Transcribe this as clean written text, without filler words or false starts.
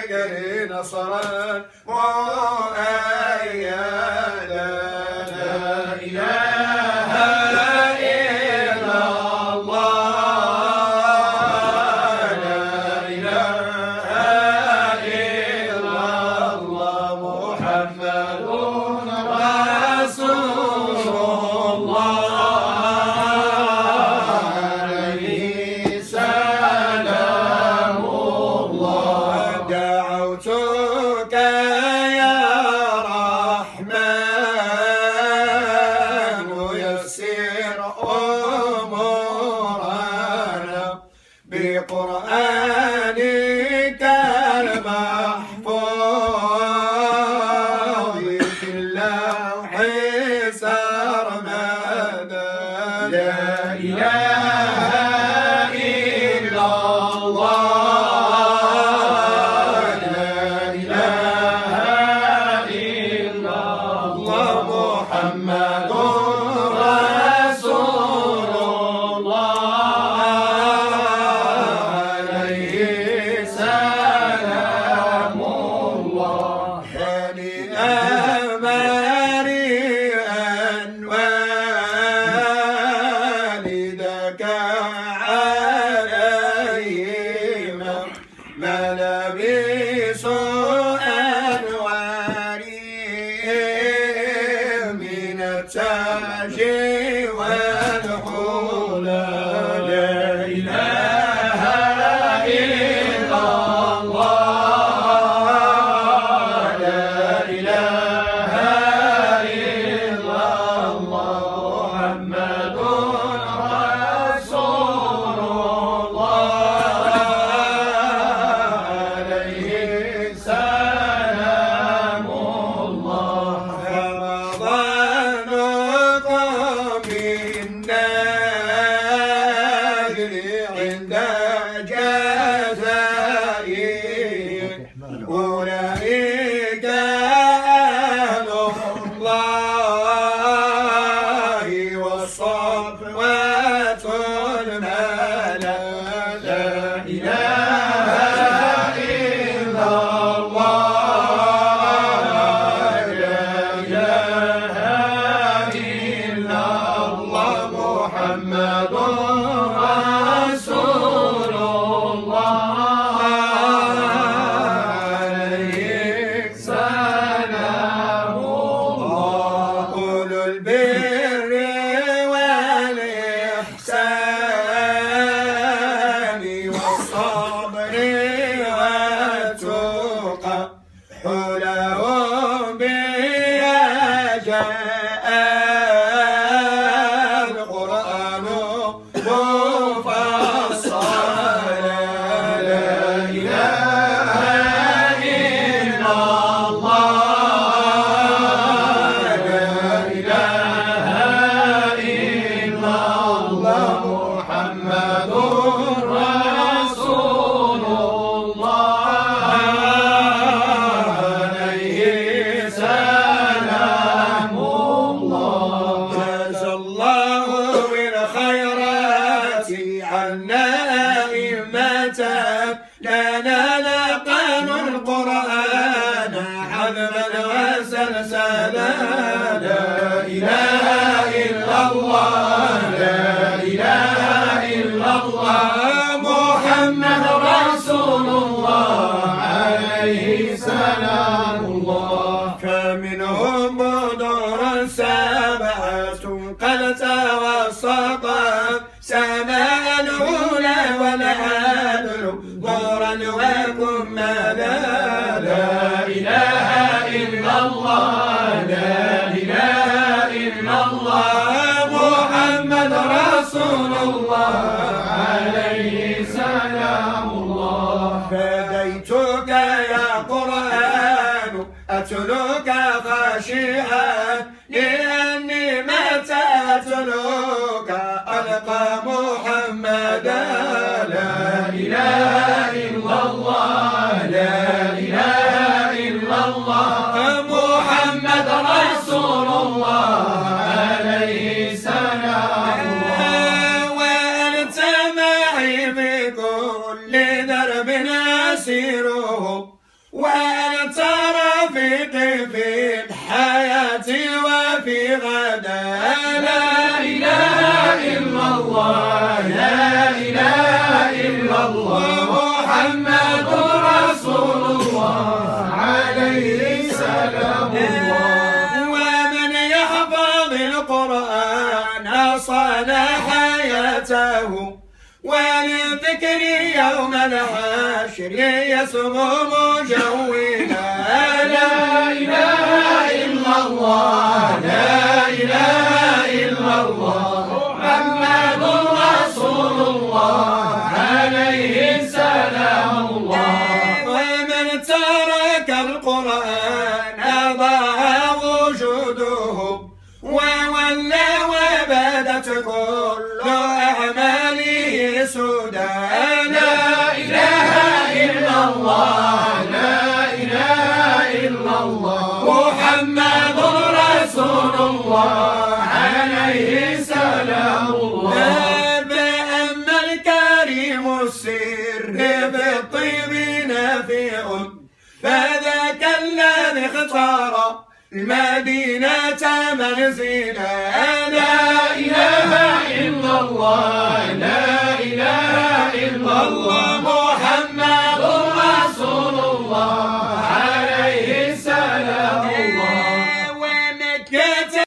الفقر نصرا مؤيدا. لا إله إلا الله، لا إله إلا الله، محمد رسول الله، عليه سلام الله. دعوتك يا رحمن يسر أمورنا بقرآنك المحفوظ في اللوح سرمدا. لا إله إلا الله، لا إله إلا الله، محمد رسول الله، عليه سلام الله. هنيئا مريئا والدك عليهما ملابس أنوار من التاج والحلى. لا إله إلا الله، لا إله إلا الله، محمد رسول الله، عليه سلام الله. رمضان قام النجل عند جزائه، أولئك أهل الله والصفوة الملا. لا إله إلا الله، لا إله إلا الله، محمد رسول الله، عليه سلام الله. أولو البر والإحسان والصبر والتقى، حلهم بها جاء القرآن مفصلا. لا إله إلا الله، لا إله إلا الله، محمد رسول الله، عليه سلام الله. جزى الله بالخيرات عنا أئمة لنا لقنوا القرآن عذبا وسلسلا. لا إله إلا الله، لا إله إلا الله، محمد رسول الله، عليه سلام الله. فمنهم بدر سبعة قد توسطت سماء العلا والعدل ظهرا وكملا. لا إله إلا الله، لا إله إلا الله، محمد رسول الله، عليه سلام الله. فديتك يا قرآن أتلوك خاشعا، لأني متى أتلوك ألقى محمدا. لا إله إلا الله، لا إله إلا الله، محمد رسول الله، عليه سلام الله. وأنت معي بكل درب أسيره، الذكر يوم الحشر يسمو مجولا. لا إله إلا الله لا إله إلا الله محمد رسول الله عليه سلام الله. ومن ترك القرآن ضاع وجوده وولى وبدت كل أعماله سدى. لا إله إلا الله لا إله إلا الله محمد رسول الله عليه سلام الله. فأما الكريم السر بالطيب نافع فذاك الذي اختار المدينة منزلا. لا إله إلا الله لا إله إلا الله